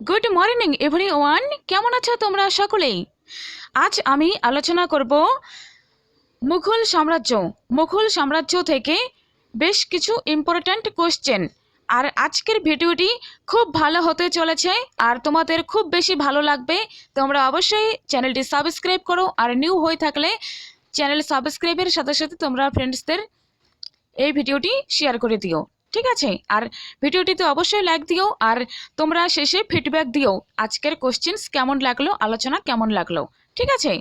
Good morning everyone, কেমন আছো তোমরা সকলেই? আজ আমি আলোচনা করব মুঘল সাম্রাজ্য। মুঘল সাম্রাজ্য থেকে বেশ কিছু ইম্পর্ট্যান্ট কোশ্চেন। আর আজকের ভিডিওটি খুব ভালো হতে চলেছে আর তোমাদের খুব বেশি ভালো লাগবে। তোমরা অবশ্যই চ্যানেলটি সাবস্ক্রাইব করো, আর নিউ হয়ে থাকলে চ্যানেল সাবস্ক্রাইবের সাথে সাথে তোমরা ফ্রেন্ডসদের এই ভিডিওটি শেয়ার করে দিও, ঠিক আছে? আর ভিডিওটিতে অবশ্যই লাইক দিও, আর তোমরা শেষে ফিডব্যাক দিও আজকের কোশ্চেন্স কেমন লাগলো, আলোচনা কেমন লাগলো, ঠিক আছে?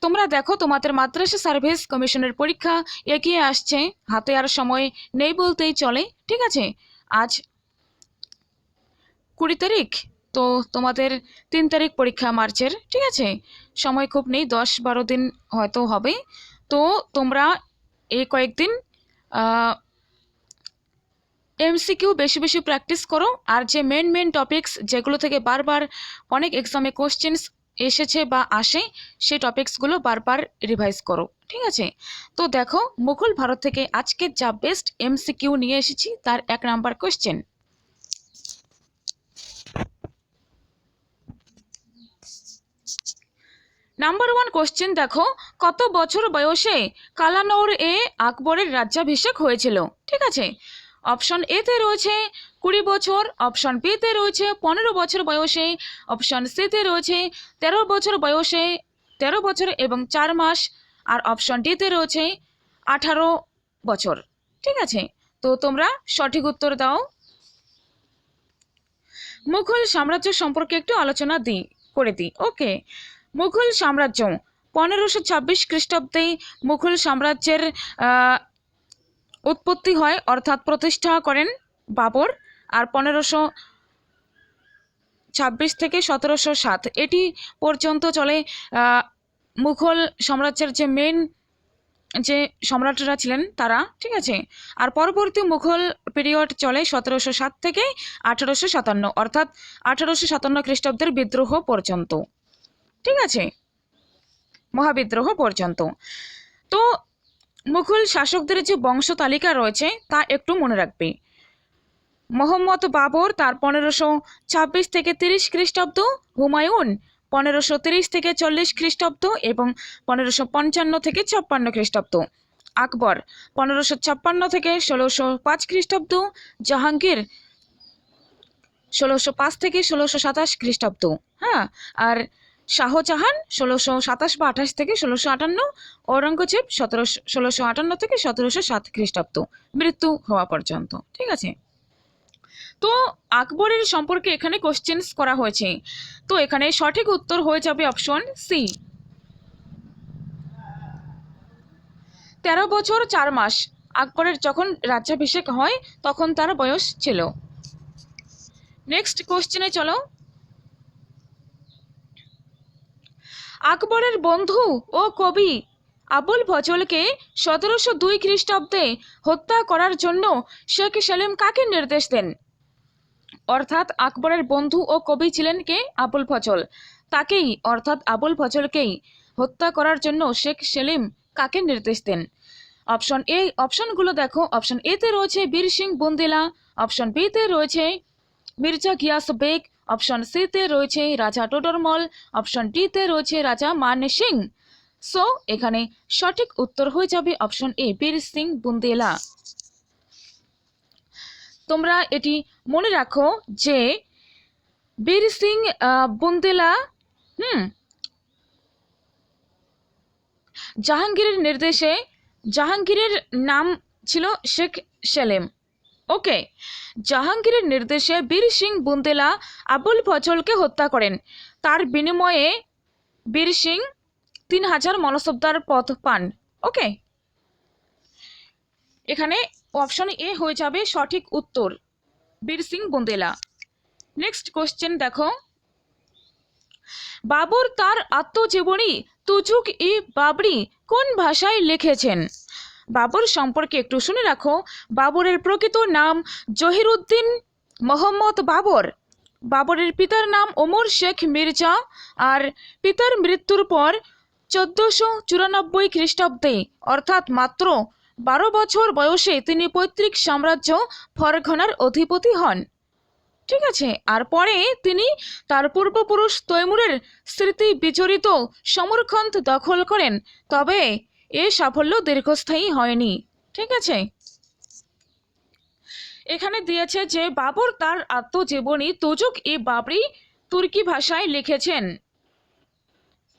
তোমরা দেখো, তোমাদের মাদ্রাসা সার্ভিস কমিশনের পরীক্ষা এগিয়ে আসছে, হাতে আর সময় নেই বলতেই চলে, ঠিক আছে? আজ 20 তারিখ, তো তোমাদের 3 তারিখ পরীক্ষা মার্চের, ঠিক আছে? সময় খুব নেই, 10-12 দিন হয়তো হবে। তো তোমরা এই কয়েকদিন এমসিকিউ বেশি বেশি প্র্যাকটিস করো, আর যে মেন টপিকস যেগুলো থেকে বারবার অনেক এক্সামে কোশ্চেন্স এসেছে বা আসে, সেই টপিকসগুলো বারবার রিভাইজ করো, ঠিক আছে? তো দেখো, মুঘল ভারত থেকে আজকে যা বেস্ট এমসিকিউ নিয়ে এসেছি তার 1 নাম্বার কোশ্চেন। নাম্বার 1 কোশ্চেন দেখো, কত বছর বয়সে কালানৌর এ আকবরের রাজ্যাভিষেক হয়েছিল? ঠিক আছে, অপশন এ তে রয়েছে 20 বছর, অপশন বি তে রয়েছে 15 বছর বয়সে, অপশন সি তে রয়েছে 13 বছর বয়সে, 13 বছর এবং 4 মাস, আর অপশন ডি তে রয়েছে 18 বছর। ঠিক আছে, তো তোমরা সঠিক উত্তর দাও। মুঘল সাম্রাজ্য সম্পর্কে একটু আলোচনা করে দিই। ওকে, মুঘল সাম্রাজ্য 1526 খ্রিস্টাব্দে মুঘল সাম্রাজ্যের উৎপত্তি হয়, অর্থাৎ প্রতিষ্ঠা করেন বাবর। আর 1526 থেকে 1707 এটি পর্যন্ত চলে মুঘল সাম্রাজ্যের যে মেন যে সম্রাটরা ছিলেন তারা, ঠিক আছে? আর পরবর্তী মুঘল পিরিয়ড চলে 1707 থেকে 1857, অর্থাৎ 1857 খ্রিস্টাব্দের বিদ্রোহ পর্যন্ত, ঠিক আছে? মহাবিদ্রোহ পর্যন্ত। তো মুঘল শাসকদের যে বংশ তালিকা রয়েছে তা একটু মনে রাখবে। মোহাম্মদ বাবর, তার 1526 থেকে 30 খ্রিস্টাব্দ, হুমায়ুন 1530 থেকে 40 খ্রিস্টাব্দ এবং 1555 থেকে 56 খ্রিস্টাব্দ, আকবর 1556 থেকে 1605 খ্রিস্টাব্দ, জাহাঙ্গীর 1605 থেকে 1627 খ্রিস্টাব্দ, হ্যাঁ, আর শাহজাহান 1627 বা 28 থেকে 1658, ঔরঙ্গজেব 1658 থেকে 1707 খ্রিস্টাব্দ, মৃত্যু হওয়া পর্যন্ত, ঠিক আছে? তো আকবরের সম্পর্কে এখানে কোশ্চেন্স করা হয়েছে, তো এখানে সঠিক উত্তর হয়ে যাবে অপশন সি, 13 বছর 4 মাস আকবরের যখন রাজ্যাভিষেক হয় তখন তার বয়স ছিল। নেক্সট কোশ্চেনে চলো। আকবরের বন্ধু ও কবি আবুল ফজলকে 1702 খ্রিস্টাব্দে হত্যা করার জন্য শেখ সেলিম কাকে নির্দেশ দেন? অর্থাৎ আকবরের বন্ধু ও কবি ছিলেন কে? আবুল ফজল। তাকেই, অর্থাৎ আবুল ফজলকেই হত্যা করার জন্য শেখ সেলিম কাকে নির্দেশ দেন? অপশন এ, অপশনগুলো দেখো, অপশন এ তে রয়েছে বীর সিং বুন্দেলা, অপশন বি তে রয়েছে মির্জা গিয়াস বেগ, অপশন সি তে রয়েছে রাজা টোডরমল, অপশন ডি তে রয়েছে রাজা মান সিং। সো এখানে সঠিক উত্তর হয়ে যাবে অপশন এ, বীর সিং বুন্দেলা। তোমরা এটি মনে রাখো যে বীর সিং বুন্দেলা জাহাঙ্গীরের নির্দেশে, জাহাঙ্গীরের নাম ছিল শেখ সেলিম। ওকে, জাহাঙ্গীরের নির্দেশে বীর সিং বুন্দেলা আবুল ফজলকে হত্যা করেন। তার বিনিময়ে বীর সিং 3000 মলসবদার পদ পান। ওকে, এখানে অপশন এ হয়ে যাবে সঠিক উত্তর, বীর সিং বুন্দেলা। নেক্সট কোশ্চেন দেখো, বাবর তার আত্মজীবনী তুজুক ই বাবরি কোন ভাষায় লিখেছেন? বাবর সম্পর্কে একটু শুনে রাখো। বাবরের প্রকৃত নাম জহিরুদ্দিন মোহাম্মদ বাবর। বাবরের পিতার নাম ওমর শেখ মির্জা, আর পিতার মৃত্যুর পর 1494 খ্রিস্টাব্দে, অর্থাৎ মাত্র 12 বছর বয়সে তিনি পৈতৃক সাম্রাজ্য ফরঘনার অধিপতি হন। ঠিক আছে। আর পরে তিনি তার পূর্বপুরুষ তৈমুরের স্মৃতি বিচরিত সমরকন্দ দখল করেন, তবে এ সাফল্য দীর্ঘস্থায়ী হয়নি। ঠিক আছে। এখানে দিয়েছে যে বাবর তার আত্মজীবনী তুজুক ই বাবরি তুর্কি ভাষায় লিখেছেন।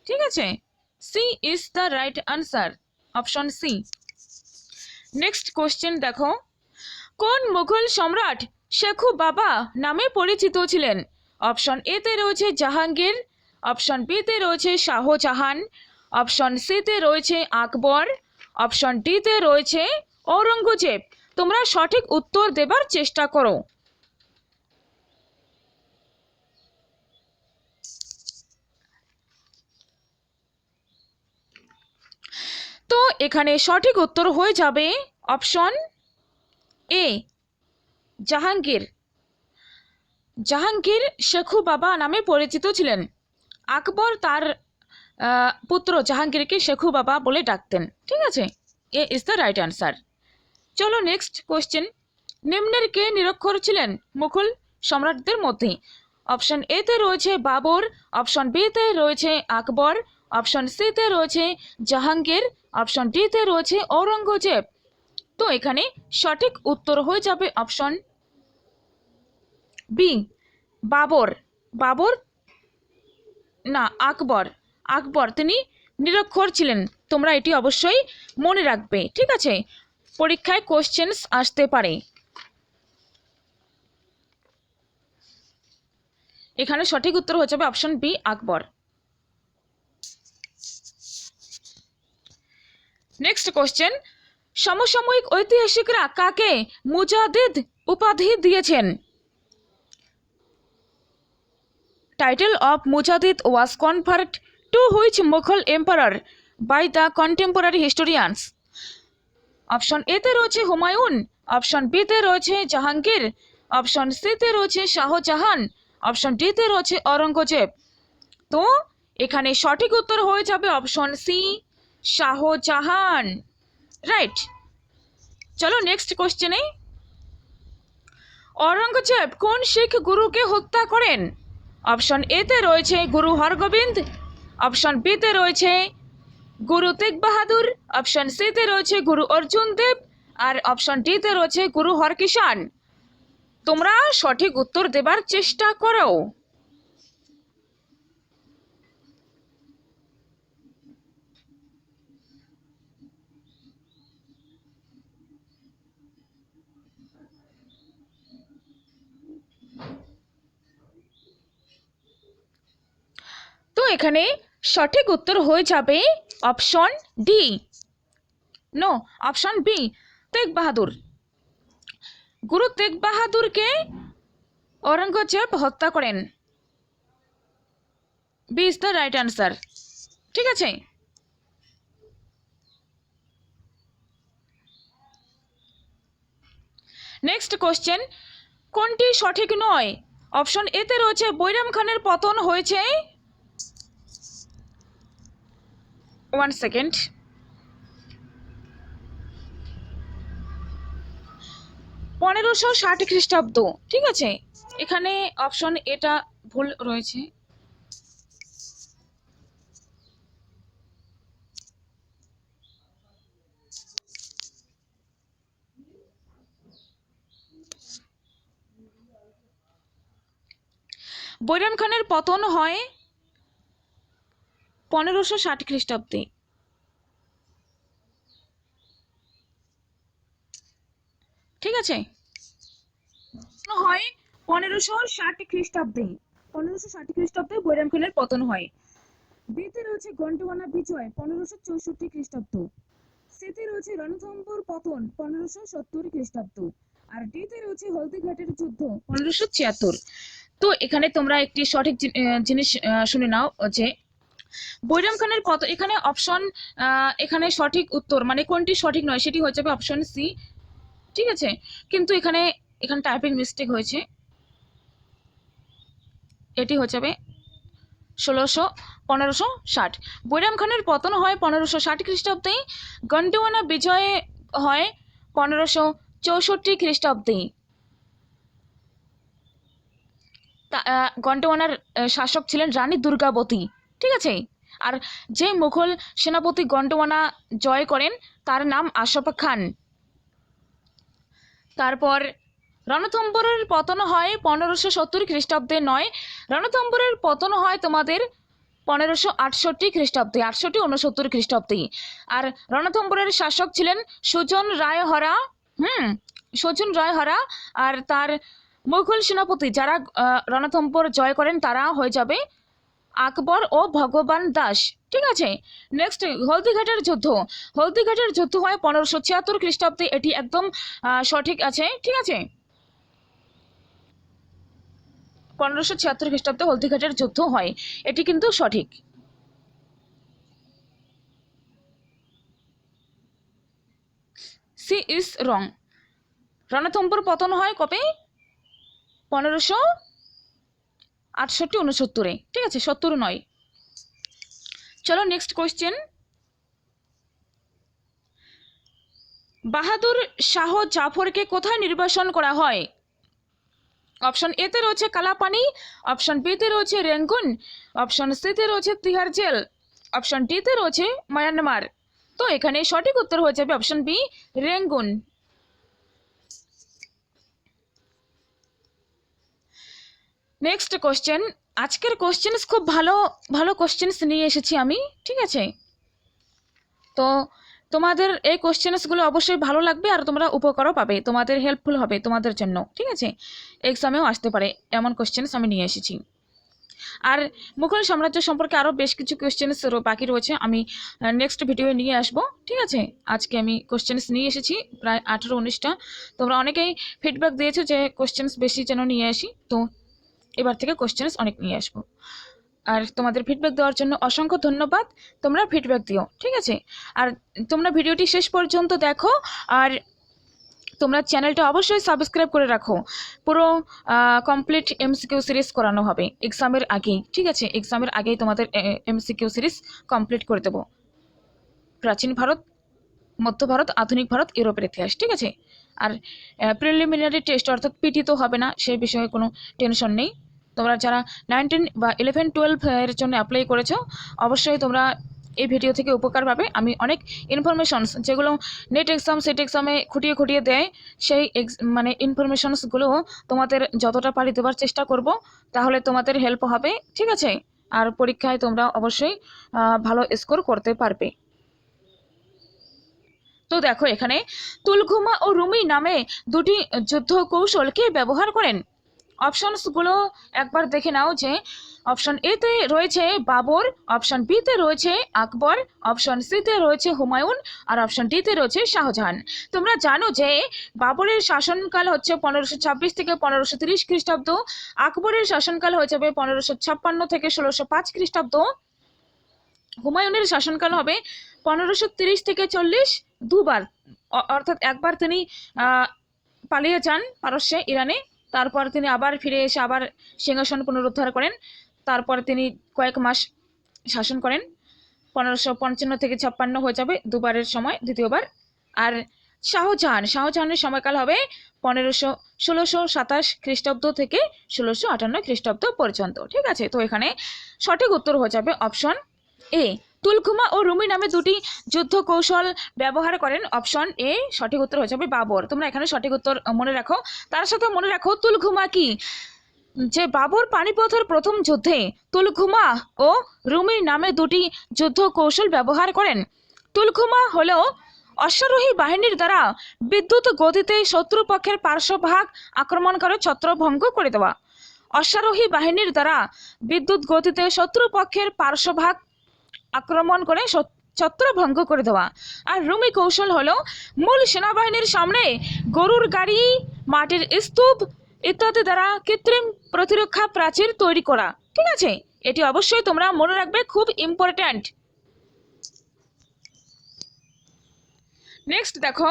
ঠিক আছে, C is the right answer, option C. Next question দেখো, কোন মুঘল সম্রাট শেখু বাবা নামে পরিচিত ছিলেন? অপশন এ তে রয়েছে জাহাঙ্গীর, অপশন বি তে রয়েছে শাহজাহান, অপশন সি তে রয়েছে আকবর, অপশন ডি তে রয়েছে ঔরঙ্গজেব। তোমরা সঠিক উত্তর দেবার চেষ্টা করো। তো এখানে সঠিক উত্তর হয়ে যাবে অপশন এ, জাহাঙ্গীর। জাহাঙ্গীর শেখু বাবা নামে পরিচিত ছিলেন। আকবর তার পুত্র জাহাঙ্গীরকে শেখু বাবা বলে ডাকতেন। ঠিক আছে, এ ইজ দ্য রাইট আনসার। চলো নেক্সট কোশ্চেন, নিম্নের কে নিরক্ষর ছিলেন মুঘল সম্রাটদের মধ্যে? অপশন এ তে রয়েছে বাবর, অপশন বি তে রয়েছে আকবর, অপশন সি তে রয়েছে জাহাঙ্গীর, অপশন ডি তে রয়েছে ঔরঙ্গজেব। তো এখানে সঠিক উত্তর হয়ে যাবে অপশন বি, বাবর। বাবর না, আকবর। আকবর তিনি নিরক্ষর ছিলেন। তোমরা এটি অবশ্যই মনে রাখবে। ঠিক আছে, পরীক্ষায় কোশ্চেন্স আসতে পারে। এখানে সঠিক উত্তর হয়ে যাবে option B, Akbar. Next question, সমসাময়িক ঐতিহাসিকরা কাকে মুজাদ্দিদ উপাধি দিয়েছেন? Title of Mujaddid was conferred to which Mughal emperor by the contemporary historians? Option A তে রয়েছে হুমায়ুন, অপশন বি তে রয়েছে জাহাঙ্গীর, অপশন সি তে রয়েছে শাহজাহান, অপশন ডি তে রয়েছে ঔরঙ্গজেব। তো এখানে সঠিক উত্তর হয়ে যাবে অপশন সি, শাহজাহান। রাইট। চলো নেক্সট কোশ্চেনে, ঔরঙ্গজেব কোন শিখ গুরুকে হত্যা করেন? অপশন এ তে রয়েছে গুরু হরগোবিন্দ, অপশন বি তে রয়েছে গুরু তেগ বাহাদুর, অপশন সি তে রয়েছে গুরু অর্জুন দেব, আর অপশন ডি তে রয়েছে গুরু হরকিষান। তোমরা সঠিক উত্তর দেবার চেষ্টা করো। তো এখানে সঠিক উত্তর হয়ে যাবে option D, no, option B, Tegh Bahadur. Guru Tegh বাহাদুরকে ঔরঙ্গজেব হত্যা করেন। B is the right answer. ঠিক আছে, নেক্সট কোশ্চেন, কোনটি সঠিক নয়? অপশন এ তে রয়েছে বৈরাম খানের পতন হয়েছে, 1 সেকেন্ড, পনেরোশো ষাট খ্রিস্টাব্দ। ঠিক আছে, এখানে অপশন এটা ভুল রয়েছে। বৈরাম খানের পতন হয় 1560 খ্রিস্টাব্দে। ঠিক আছে, হয় 1560 খ্রিস্টাব্দে। 1560 খ্রিস্টাব্দে বৈরাম খানের পতন হয়। বিতে রয়েছে গন্ডোয়ানা বিজয় 1564 খ্রিস্টাব্দ, সিতে রয়েছে রণথম্বুর পতন 1570 খ্রিস্টাব্দ, আর ডিতে রয়েছে হলদিঘাটের যুদ্ধ 1576। তো এখানে তোমরা একটি সঠিক জিনিস শুনে নাও যে বৈরাম খানের পতন, এখানে অপশন, এখানে সঠিক উত্তর মানে কোনটি সঠিক নয় সেটি হয়ে যাবে অপশন সি। ঠিক আছে, কিন্তু এখানে টাইপিং মিস্টেক হয়েছে, এটি হয়ে যাবে 1560। বৈরাম খানের পতন হয় 1560 খ্রিস্টাব্দে, গন্ডোয়ানা বিজয় হয় 1564 খ্রিস্টাব্দে। গন্ডোয়ানার শাসক ছিলেন রানী দুর্গাবতী, ঠিক আছে। আর যে মুঘল সেনাপতি গন্ডোয়ানা জয় করেন তার নাম আশফ খান। তারপর রণথম্বরের পতন হয় 1570 খ্রিস্টাব্দে নয়, রণথম্বরের পতন হয় তোমাদের 1568 খ্রিস্টাব্দে, 68-69 খ্রিস্টাব্দে। আর রণথম্বরের শাসক ছিলেন সুজন রায়হরা। সুজন রায়হরা। আর তার মুঘল সেনাপতি যারা রণথম্বর জয় করেন তারা হয়ে যাবে আকবর ও ভগবান দাস, ঠিক আছে। নেক্সট হলদিঘাটের যুদ্ধ। হলদিঘাটের যুদ্ধ হয় 1576 খ্রিস্টাব্দে, এটি একদম সঠিক আছে, ঠিক আছে। 1576 খ্রিস্টাব্দে হলদিঘাটের যুদ্ধ হয়, এটি কিন্তু সঠিক। C is wrong. রণথম্বর পতন হয় কবে? 1568-69, ঠিক আছে, 70 নয়। চলো নেক্সট কোয়েশ্চেন। বাহাদুর শাহ জাফরকে কোথায় নির্বাসন করা হয়? অপশন এতে রয়েছে কালাপানি, অপশন বিতে রয়েছে রেঙ্গুন, অপশন সিতে রয়েছে তিহার জেল, অপশন ডিতে রয়েছে মায়ানমার। তো এখানে সঠিক উত্তর হয়ে যাবে option B, Rangoon. Next question. আজকের কোশ্চেন খুব ভালো ভালো কোশ্চেন নিয়ে এসেছি আমি, ঠিক আছে। তো তোমাদের এই কোশ্চেন্সগুলো অবশ্যই ভালো লাগবে আর তোমরা উপকারও পাবে, তোমাদের হেল্পফুল হবে তোমাদের জন্য, ঠিক আছে। এক্সামেও আসতে পারে এমন কোশ্চেন্স আমি নিয়ে এসেছি। আর মুঘল সাম্রাজ্য সম্পর্কে আরও বেশ কিছু কোশ্চেন্স বাকি রয়েছে, আমি নেক্সট ভিডিওয়ে নিয়ে আসবো, ঠিক আছে। আজকে আমি কোশ্চেন্স নিয়ে এসেছি প্রায় 18-19টা। তোমরা অনেকেই ফিডব্যাক দিয়েছো যে কোশ্চেন্স বেশি যেন নিয়ে আসি, তো এবার থেকে কোশ্চেন্স অনেক নিয়ে আসবো। আর তোমাদের ফিডব্যাক দেওয়ার জন্য অসংখ্য ধন্যবাদ, তোমরা ফিডব্যাক দিও, ঠিক আছে। আর তোমরা ভিডিওটি শেষ পর্যন্ত দেখো, আর তোমরা চ্যানেলটা অবশ্যই সাবস্ক্রাইব করে রাখো। পুরো কমপ্লিট এমসিকিউ সিরিজ করানো হবে এক্সামের আগেই, ঠিক আছে। এক্সামের আগেই তোমাদের এমসিকিউ সিরিজ কমপ্লিট করে দেবো। প্রাচীন ভারত, মধ্য ভারত, আধুনিক ভারত, ইউরোপের ইতিহাস, ঠিক আছে। আর প্রিলিমিনারি টেস্ট অর্থাৎ পিটি তো হবে না, সেই বিষয়ে কোনো টেনশন নেই। তোমরা যারা 19 বা 11-12 এর জন্য অ্যাপ্লাই করেছো অবশ্যই তোমরা এই ভিডিও থেকে উপকার পাবে। আমি অনেক ইনফরমেশনস যেগুলো নেট এক্সাম সেট এক্সামে খুঁটিয়ে খুঁটিয়ে দেয়, সেই মানে ইনফরমেশনসগুলো তোমাদের যতটা পারি দেওয়ার চেষ্টা করব, তাহলে তোমাদের হেল্প হবে, ঠিক আছে। আর পরীক্ষায় তোমরা অবশ্যই ভালো স্কোর করতে পারবে। তো দেখো এখানে তুলঘুমা ও রুমি নামে দুটি যুদ্ধ কৌশলকে ব্যবহার করেন। অপশনসগুলো একবার দেখে নাও যে অপশন এতে রয়েছে বাবর, অপশন বিতে রয়েছে আকবর, অপশন সিতে রয়েছে হুমায়ুন, আর অপশন ডিতে রয়েছে শাহজাহান। তোমরা জানো যে বাবরের শাসনকাল হচ্ছে 1526 থেকে 1530 খ্রিস্টাব্দ, আকবরের শাসনকাল হয়ে যাবে 1556 থেকে 1605 খ্রিস্টাব্দ, হুমায়ুনের শাসনকাল হবে 1530 থেকে 40, দুবার, অর্থাৎ একবার তিনি পালিয়ে যান পারস্যে, ইরানে, তারপর তিনি আবার ফিরে এসে আবার সিংহাসন পুনরুদ্ধার করেন, তারপর তিনি কয়েক মাস শাসন করেন, 1555 থেকে 56 হয়ে যাবে দুবারের সময়, দ্বিতীয়বার। আর শাহজাহানের সময়কাল হবে 1627 খ্রিস্টাব্দ থেকে 1658 খ্রিস্টাব্দ পর্যন্ত, ঠিক আছে। তো এখানে সঠিক উত্তর হয়ে যাবে অপশন এ, তুলঘুমা ও রুমি নামে দুটি যুদ্ধ কৌশল ব্যবহার করেন, অপশন এ সঠিক উত্তর হয়ে যাবে বাবর। তোমরা এখানে সঠিক উত্তর মনে রাখো, তার সাথে মনে রাখো তুলঘুমা কি, যে বাবর পানিপথের প্রথম যুদ্ধে তুলঘুমা ও রুমি নামে দুটি যুদ্ধ কৌশল ব্যবহার করেন। তুলঘুমা হলো অশ্বারোহী বাহিনীর দ্বারা বিদ্যুৎ গতিতে শত্রুপক্ষের পার্শ্বভাগ আক্রমণ করে ছত্রভঙ্গ করে দেওয়া। অশ্বারোহী বাহিনীর দ্বারা বিদ্যুৎ গতিতে শত্রুপক্ষের পার্শ্বভাগ আক্রমণ করে ছত্রভঙ্গ করে দেওয়া। আর রুমি কৌশল হলো মূল সেনাবাহিনীর সামনে গরুর গাড়ি, মাটির স্তূপ ইত্যাদি দ্বারা কৃত্রিম প্রতিরক্ষা প্রাচীর তৈরি করা, ঠিক আছে। এটি অবশ্যই তোমরা মনে রাখবে, খুব ইম্পর্ট্যান্ট। নেক্সট দেখো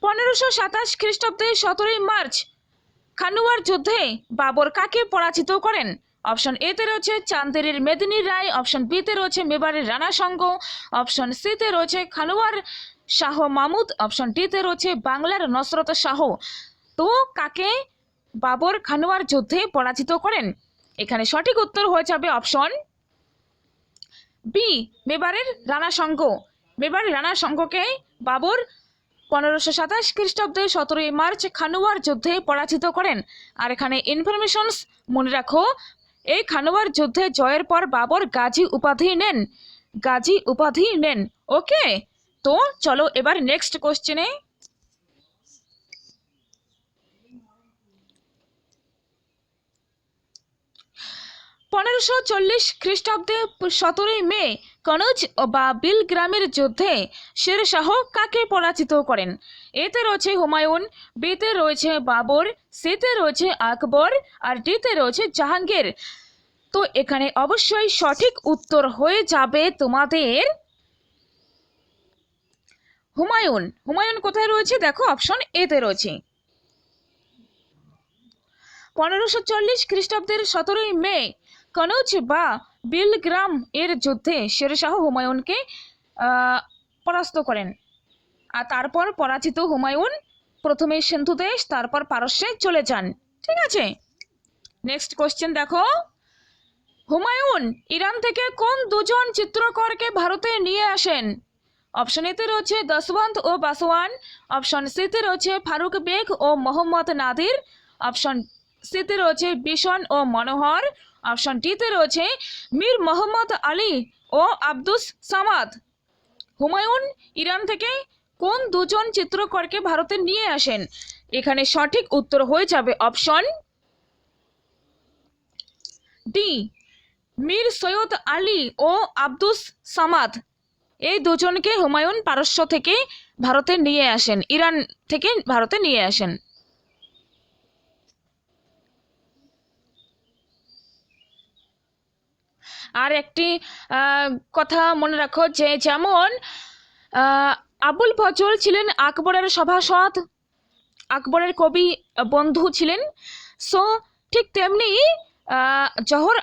1527 খ্রিস্টাব্দে 17 মার্চ খানুয়ার যুদ্ধে বাবর কাকে পরাজিত করেন? অপশন এতে রয়েছে চান্দেরির মেদিনী রায়, অপশন বিতে রয়েছে মেবারের রানা সঙ্গ, অপশন সিতে রয়েছে খানুয়ার শাহ মাহমুদ, অপশন ডিতে রয়েছে বাংলার নসরত শাহ। তো কাকে বাবর খানুয়ার যুদ্ধে পরাজিত করেন? এখানে সঠিক উত্তর হয়ে যাবে অপশন বি, মেবারের রানা শঙ্খ। মেবারের রানা শঙ্খকে বাবর 1527 খ্রিস্টাব্দে 17ই মার্চ খানুয়ার যুদ্ধে পরাজিত করেন। আর এখানে ইনফরমেশনস মনে রাখো, এই খানুয়ার যুদ্ধে জয়ের পর বাবর গাজী উপাধি নেন, গাজী উপাধি নেন। ওকে, তো চলো এবার নেক্সট কোশ্চেনে। 1540 খ্রিস্টাব্দে 17ই মে কনৌজ বা বিলগ্রামের যুদ্ধে শের শাহ কাকে পরাজিত করেন? এতে রয়েছে হুমায়ুন, বিতে রয়েছে বাবর, সিতে রয়েছে আকবর, আর ডিতে রয়েছে জাহাঙ্গীর। তো এখানে অবশ্যই সঠিক উত্তর হয়ে যাবে তোমাদের হুমায়ুন। হুমায়ুন কোথায় রয়েছে? দেখো অপশন এতে রয়েছে। 1540 খ্রিস্টাব্দের 17ই মে কনৌজ বা বিলগ্রাম এর যুদ্ধে শের শাহ হুমায়ুনকে পরাস্ত করেন। আর তারপর পরাজিত হুমায়ুন প্রথমে সিন্ধু দেশ, তারপর পারস্যে চলে যান। ঠিক আছে, নেক্সট কোশ্চেন দেখো। হুমায়ুন ইরান থেকে কোন দুজন চিত্রকরকে ভারতে নিয়ে আসেন? অপশন এতে রয়েছে দশবন্ত ও বাসওয়ান, অপশন সিতে রয়েছে ফারুক বেগ ও মোহাম্মদ নাদির, অপশন সিতে রয়েছে বিশন ও মনোহর, অপশন ডিতে রয়েছে মীর মোহাম্মদ আলী ও আব্দুস সামাদ। হুমায়ুন ইরান থেকে কোন দুজন চিত্রকরকে ভারতে নিয়ে আসেন? এখানে সঠিক উত্তর হয়ে যাবে অপশন ডি, মীর সৈয়দ আলী ও আব্দুস সামাদ। এই দুজনকে হুমায়ুন পারস্য থেকে ভারতে নিয়ে আসেন, ইরান থেকে ভারতে নিয়ে আসেন। আর একটি কথা মনে রাখো যে যেমন আবুল ফজল ছিলেন আকবরের সভাসদ, আকবরের কবি বন্ধু ছিলেন। সো ঠিক তেমনি জহর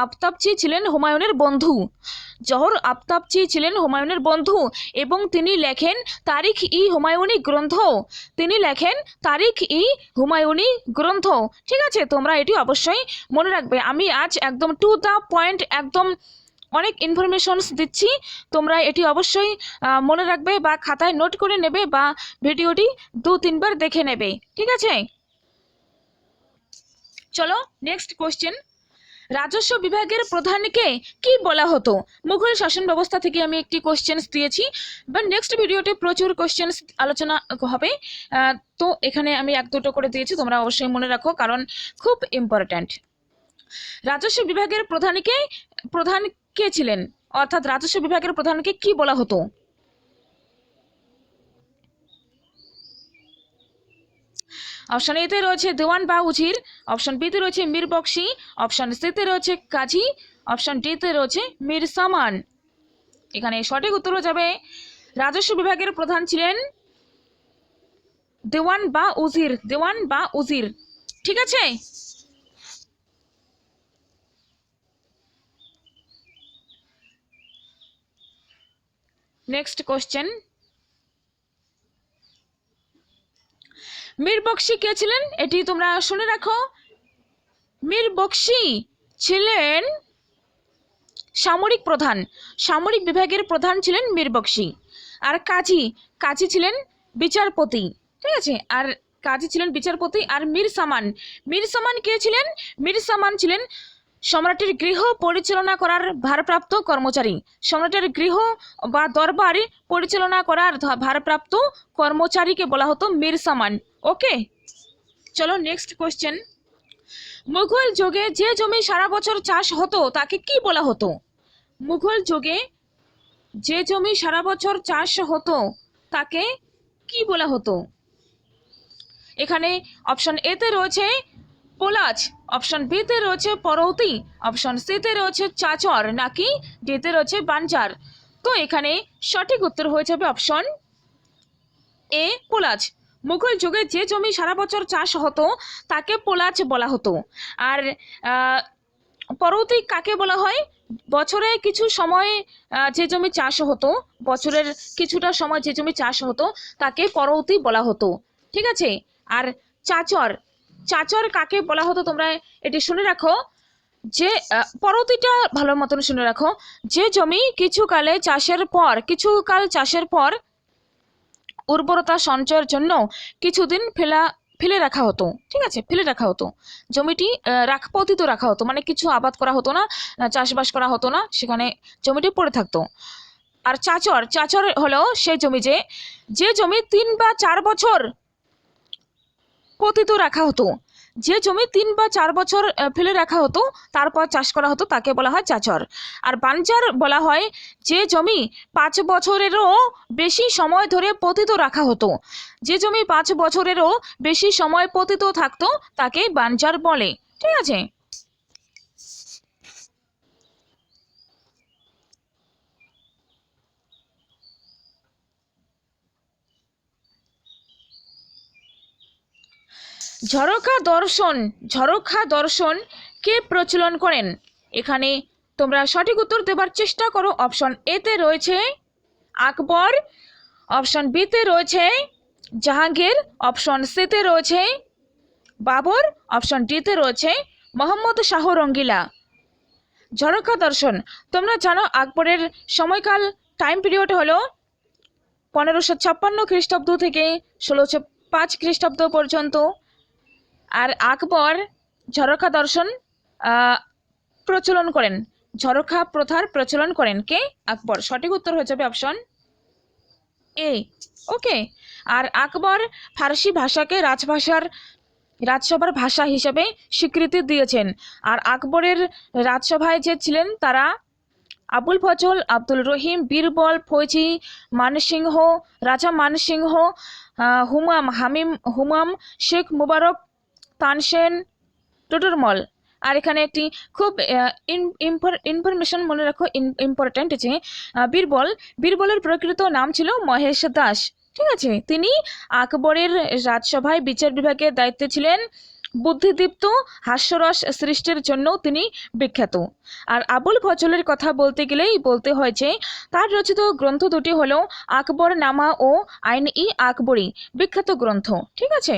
আফতাবচি ছিলেন হুমায়ুনের বন্ধু। জহর আফতাবচি ছিলেন হুমায়ুনের বন্ধু এবং তিনি লেখেন তারিখ ই হুমায়ুনি গ্রন্থ, তিনি লেখেন তারিখ ই হুমায়ুনি গ্রন্থ। ঠিক আছে, তোমরা এটি অবশ্যই মনে রাখবে। আমি আজ একদম টু দ্য পয়েন্ট একদম অনেক ইনফরমেশনস দিচ্ছি, তোমরা এটি অবশ্যই মনে রাখবে বা খাতায় নোট করে নেবে বা ভিডিওটি 2-3 বার দেখে নেবে। ঠিক আছে, চলো নেক্সট কোশ্চেন। রাজস্ব বিভাগের প্রধানকে কি বলা হতো? মুঘল শাসন ব্যবস্থা থেকে আমি একটি কোশ্চেন দিয়েছি, বা নেক্সট ভিডিওতে প্রচুর কোশ্চেন আলোচনা হবে। তো এখানে আমি 1-2টো করে দিয়েছি, তোমরা অবশ্যই মনে রাখো কারণ খুব ইম্পর্ট্যান্ট। রাজস্ব বিভাগের প্রধান কে ছিলেন, অর্থাৎ রাজস্ব বিভাগের প্রধানকে কি বলা হতো? অপশন এতে রয়েছে দেওয়ান বা উজির, অপশন বিতে রয়েছে মীর বক্সি, অপশন সিতে রয়েছে কাজী, অপশন ডিতে রয়েছে মীর সামান। এখানে সঠিক উত্তর হয়ে যাবে রাজস্ব বিভাগের প্রধান ছিলেন দেওয়ান বা উজির, দেওয়ান বা উজির। ঠিক আছে, নেক্সট কোশ্চেন। মীর বক্সি কে ছিলেন এটি তোমরা শুনে রাখো। মীর বক্সি ছিলেন সামরিক প্রধান, সামরিক বিভাগের প্রধান ছিলেন মীর বক্সি। আর কাজী ছিলেন বিচারপতি। ঠিক আছে, আর কাজী ছিলেন বিচারপতি। আর মীর সামান কে ছিলেন? মীর সামান ছিলেন সম্রাটের গৃহ পরিচালনা করার ভারপ্রাপ্ত কর্মচারী, সম্রাটের গৃহ বা দরবার পরিচালনা করার ভারপ্রাপ্ত কর্মচারীকে বলা হতো মীর সামান। ওকে, চলো নেক্সট কোশ্চেন। মুঘল যুগে যে জমি সারা বছর চাষ হতো তাকে কি বলা হতো? মুঘল যুগে যে জমি সারা বছর চাষ হতো তাকে কি বলা হতো? এখানে অপশন এতে রয়েছে পোলাজ, অপশন বিতে রয়েছে পরৌতি, অপশন সিতে রয়েছে চাচর, নাকি ডিতে রয়েছে বানজার। তো এখানে সঠিক উত্তর হয়ে যাবে অপশন এ পোলাজ। মুঘল যুগে যে জমি সারা বছর চাষ হতো তাকে পোলাজ বলা হতো। আর পরৌতি কাকে বলা হয়? বছরে কিছু সময় যে জমি চাষ হতো, বছরের কিছুটা সময় যে জমি চাষ হতো তাকে পরৌতি বলা হতো। ঠিক আছে, আর চাচর চাচর কাকে বলা হতো তোমরা এটি শুনে রাখো, যে পরবর্তীটা ভালো মতন শুনে রাখো। যে জমি কিছুকাল চাষের পর উর্বরতা সঞ্চয়ের জন্য কিছুদিন ফেলে রাখা হতো, ঠিক আছে, ফেলে রাখা হতো, জমিটি পতিত রাখা হতো, মানে কিছু আবাদ করা হতো না, চাষবাস করা হতো না, সেখানে জমিটি পড়ে থাকতো। আর চাচর হলো সেই জমি যে জমি 3 বা 4 বছর পতিত রাখা হতো, যে জমি 3 বা 4 বছর ফেলে রাখা হতো তারপর চাষ করা হতো, তাকে বলা হয় চাচর। আর বাঞ্জার বলা হয় যে জমি 5 বছরেরও বেশি সময় ধরে পতিত রাখা হতো, যে জমি 5 বছরেরও বেশি সময় পতিত থাকতো তাকে বাঞ্জার বলে, ঠিক আছে। ঝরোখা দর্শন কে প্রচলন করেন? এখানে তোমরা সঠিক উত্তর দেবার চেষ্টা করো। অপশন এতে রয়েছে আকবর, অপশন বিতে রয়েছে জাহাঙ্গীর, অপশন সিতে রয়েছে বাবর, অপশন ডিতে রয়েছে মোহাম্মদ শাহ রঙ্গিলা। ঝরোখা দর্শন, তোমরা জানো আকবরের সময়কাল টাইম পিরিয়ড হলো 1556 খ্রিস্টাব্দ থেকে 1605 খ্রিস্টাব্দ পর্যন্ত। আর আকবর ঝরোখা দর্শন প্রচলন করেন, ঝরোখা প্রথার প্রচলন করেন কে? আকবর। সঠিক উত্তর হয়ে যাবে অপশন এ। ওকে। আর আকবর ফার্সি ভাষাকে রাজসভার ভাষা হিসেবে স্বীকৃতি দিয়েছেন। আর আকবরের রাজসভায় যে ছিলেন তারা আবুল ফজল, আব্দুল রহিম, বীরবল, ফৌজি, মানসিংহ, রাজা মানসিংহ, হুমাম, শেখ মুবারক, তানসেন, টুটুরমল। আর এখানে একটি খুব ইনফরমেশন মনে রাখো, ইম্পর্টেন্ট, যে বীরবলের প্রকৃত নাম ছিল মহেশ দাস, ঠিক আছে। তিনি আকবরের রাজসভায় বিচার বিভাগের দায়িত্বে ছিলেন। বুদ্ধিদীপ্ত হাস্যরস সৃষ্টির জন্য তিনি বিখ্যাত। আর আবুল ফজলের কথা বলতে গেলেই বলতে হয় যে তার রচিত গ্রন্থ দুটি হলো আকবর নামা ও আইন-ই আকবরী, বিখ্যাত গ্রন্থ, ঠিক আছে।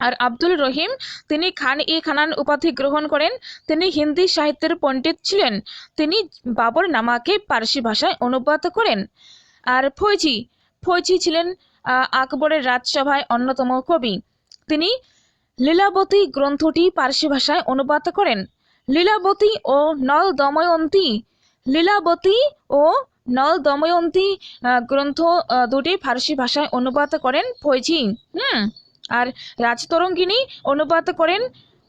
আর আব্দুল রহিম, তিনি খান-ই-খানান উপাধি গ্রহণ করেন। তিনি হিন্দি সাহিত্যের পণ্ডিত ছিলেন। তিনি বাবর নামাকে পার্সি ভাষায় অনুবাদ করেন। আর ফৌজি ছিলেন আকবরের রাজসভায় অন্যতম কবি। তিনি লীলাবতী গ্রন্থটি পার্সি ভাষায় অনুবাদ করেন। লীলাবতী ও নল দময়ন্তী গ্রন্থ দুটি ফার্সি ভাষায় অনুবাদ করেন ফৌজি। আর রাজতরঙ্গিনী অনুবাদ করেন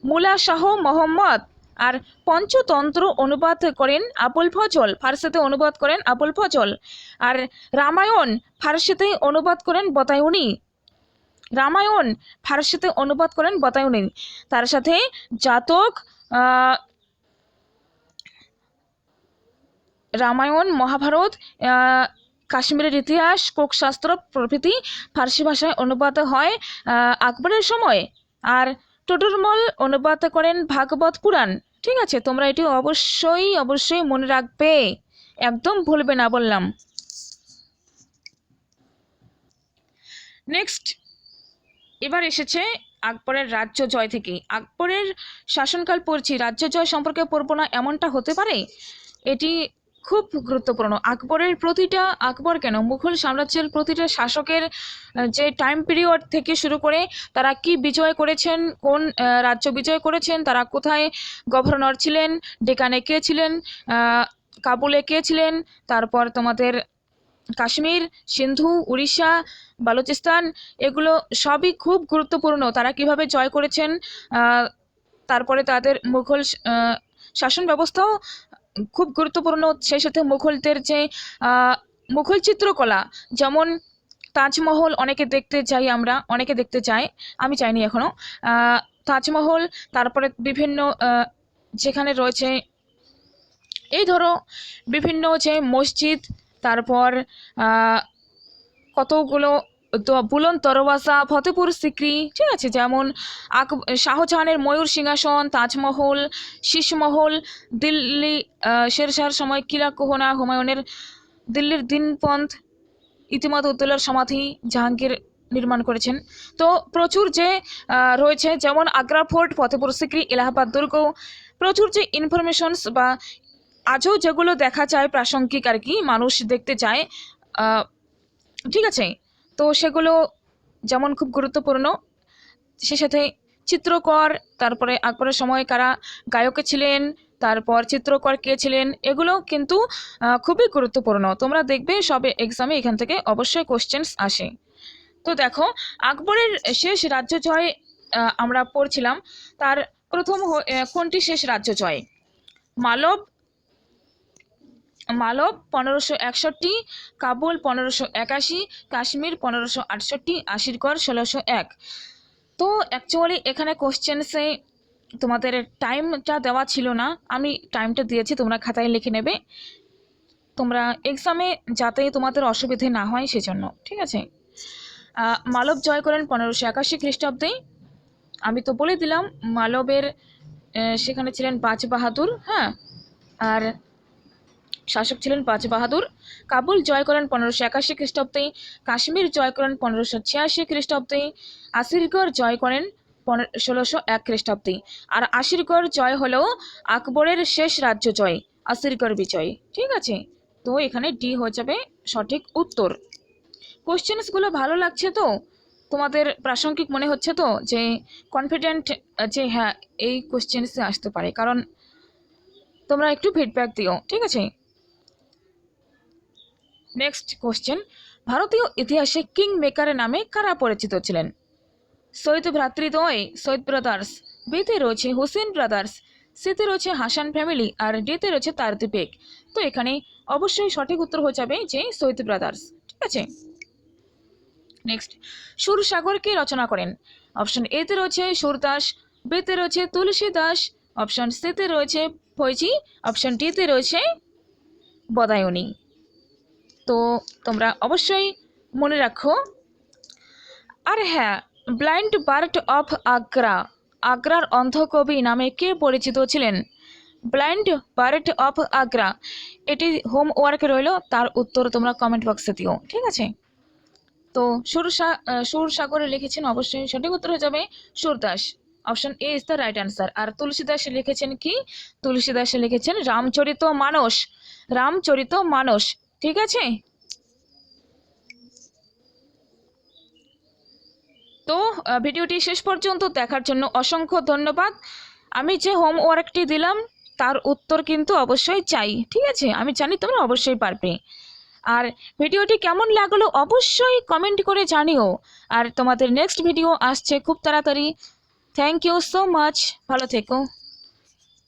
মুলা শাহ মোহাম্মদ। আর পঞ্চতন্ত্র অনুবাদ করেন আবুল ফজল, ফার্সিতে অনুবাদ করেন আবুল ফজল। আর রামায়ণ ফার্সিতে অনুবাদ করেন বতায়ুনি। তার সাথে জাতক, রামায়ণ, মহাভারত, কাশ্মীরের ইতিহাস, কোকশাস্ত্র প্রভৃতি ফার্সি ভাষায় অনুবাদ হয় আকবরের সময়। আর টুটুরমল অনুবাদ করেন ভাগবত পুরাণ, ঠিক আছে। তোমরা এটি অবশ্যই মনে রাখবে, একদম ভুলবে না বললাম। নেক্সট, এবার এসেছে আকবরের রাজ্য জয় থেকে। আকবরের শাসনকাল পড়ছি, রাজ্য জয় সম্পর্কে পড়বো না এমনটা হতে পারে? এটি খুব গুরুত্বপূর্ণ। মুঘল সাম্রাজ্যের প্রতিটা শাসকের যে টাইম পিরিয়ড থেকে শুরু করে তারা কি বিজয় করেছেন, কোন রাজ্য বিজয় করেছেন, তারা কোথায় গভর্নর ছিলেন, ডেকানে কে ছিলেন, কাবুলে কে ছিলেন, তারপর তোমাদের কাশ্মীর, সিন্ধু, উড়িষ্যা, বালুচিস্তান, এগুলো সবই খুব গুরুত্বপূর্ণ। তারা কিভাবে জয় করেছেন, তারপরে তাদের মুঘল শাসন ব্যবস্থাও খুব গুরুত্বপূর্ণ। সেই সাথে মুঘলদের যে মুঘল চিত্রকলা, যেমন তাজমহল অনেকে দেখতে চাই, আমি চাইনি এখনো। তাজমহল, তারপরে বিভিন্ন যেখানে রয়েছে এই ধরো বিভিন্ন যে মসজিদ, তারপর কতগুলো বুলন্দ দরওয়াজা, ফতেপুর সিক্রি, ঠিক আছে। যেমন শাহজাহানের ময়ূর সিংহাসন, তাজমহল, শীষমহল, দিল্লি শেরশাহর সময় কিলা কোহনা, হুমায়ুনের দিল্লির দিনপন্থ, ইতিমাদ উদ্দৌলার সমাধি, জাহাঙ্গীর নির্মাণ করেছেন। তো প্রচুর যে রয়েছে, যেমন আগ্রা ফোর্ট, ফতেপুর সিক্রি, এলাহাবাদ দুর্গ, প্রচুর যে ইনফরমেশনস বা আজও যেগুলো দেখা যায় প্রাসঙ্গিক আর কি, মানুষ দেখতে চায়, ঠিক আছে, তো সেগুলো যেমন খুব গুরুত্বপূর্ণ, সে সাথে চিত্রকর, তারপরে আকবরের সময় কারা গায়ক ছিলেন, তারপর চিত্রকর কে ছিলেন, এগুলো কিন্তু খুবই গুরুত্বপূর্ণ। তোমরা দেখবে সবে এক্সামে এখান থেকে অবশ্যই কোশ্চেন্স আসে। তো দেখো, আকবরের শেষ রাজ্য জয় আমরা পড়ছিলাম, তার প্রথম কোনটি শেষ রাজ্য জয়? মালব, 1561, কাবুল 1581, কাশ্মীর 1568, আশিরগড় 1601। তো অ্যাকচুয়ালি এখানে কোশ্চেন্সে তোমাদের টাইমটা দেওয়া ছিল না, আমি টাইমটা দিয়েছি, তোমরা খাতায় লিখে নেবে, তোমরা এক্সামে যাতে তোমাদের অসুবিধে না হয় সেজন্য, ঠিক আছে। মালব জয় করেন 1581 খ্রিস্টাব্দে। আমি তো বলে দিলাম মালবের সেখানে ছিলেন বাজ বাহাদুর, হ্যাঁ, আর শাসক ছিলেন বাজ বাহাদুর। কাবুল জয় করেন 1581 খ্রিস্টাব্দে, কাশ্মীর জয় করেন 1586 খ্রিস্টাব্দে, আসিরগড় জয় করেন 1601 খ্রিস্টাব্দে। আর আসিরগড় জয় হলো আকবরের শেষ রাজ্য জয়, আসিরগড় বিজয়, ঠিক আছে। তো এখানে ডি হয়ে যাবে সঠিক উত্তর। কোশ্চেন্সগুলো ভালো লাগছে তো, তোমাদের প্রাসঙ্গিক মনে হচ্ছে তো, যে কনফিডেন্ট যে হ্যাঁ এই কোশ্চেন্সে আসতে পারে, কারণ তোমরা একটু ফিডব্যাক দিও, ঠিক আছে। নেক্সট কোশ্চেন, ভারতীয় ইতিহাসে কিং মেকার নামে কারা পরিচিত ছিলেন? সৈয়দ ভ্রাতৃদ্বয়, সৈয়দ ব্রাদার্স, বিতে রয়েছে হুসেন ব্রাদার্স, সিতে রয়েছে হাসান ফ্যামিলি, আর ডিতে রয়েছে তারতি বেগ। তো এখানে অবশ্যই সঠিক উত্তর হয়ে যাবে যে সৈয়দ ব্রাদার্স, ঠিক আছে। নেক্সট, সুরসাগর কে রচনা করেন? অপশন এতে রয়েছে সুরদাস, বিতে রয়েছে তুলসীদাস, অপশন সিতে রয়েছে ফৈজি, অপশন ডিতে রয়েছে বদায়নী। তো তোমরা অবশ্যই মনে রাখো। আর হ্যাঁ, ব্লাইন্ড বার্ড অফ আগ্রা, আগ্রার অন্ধকবি নামে কে পরিচিত ছিলেন? ব্লাইন্ড বার্ড অফ আগ্রা, এটি হোমওয়ার্ক রইল, তার উত্তর তোমরা কমেন্ট বক্সে দিও, ঠিক আছে। তো সুরসাগরে লিখেছেন, অবশ্যই সঠিক উত্তর হয়ে যাবে Surdas, option A is the right answer. আর তুলসীদাস লিখেছেন কি? তুলসীদাস লিখেছেন রামচরিত মানস, রামচরিত মানস, ঠিক আছে। তো ভিডিওটি শেষ পর্যন্ত দেখার জন্য অসংখ্য ধন্যবাদ। আমি যে হোমওয়ার্কটি দিলাম তার উত্তর কিন্তু অবশ্যই চাই, ঠিক আছে, আমি জানি তোমরা অবশ্যই পারবে। আর ভিডিওটি কেমন লাগলো অবশ্যই কমেন্ট করে জানিও। আর তোমাদের নেক্সট ভিডিও আসছে খুব তাড়াতাড়ি। থ্যাংক ইউ সো মাচ, ভালো থেকো।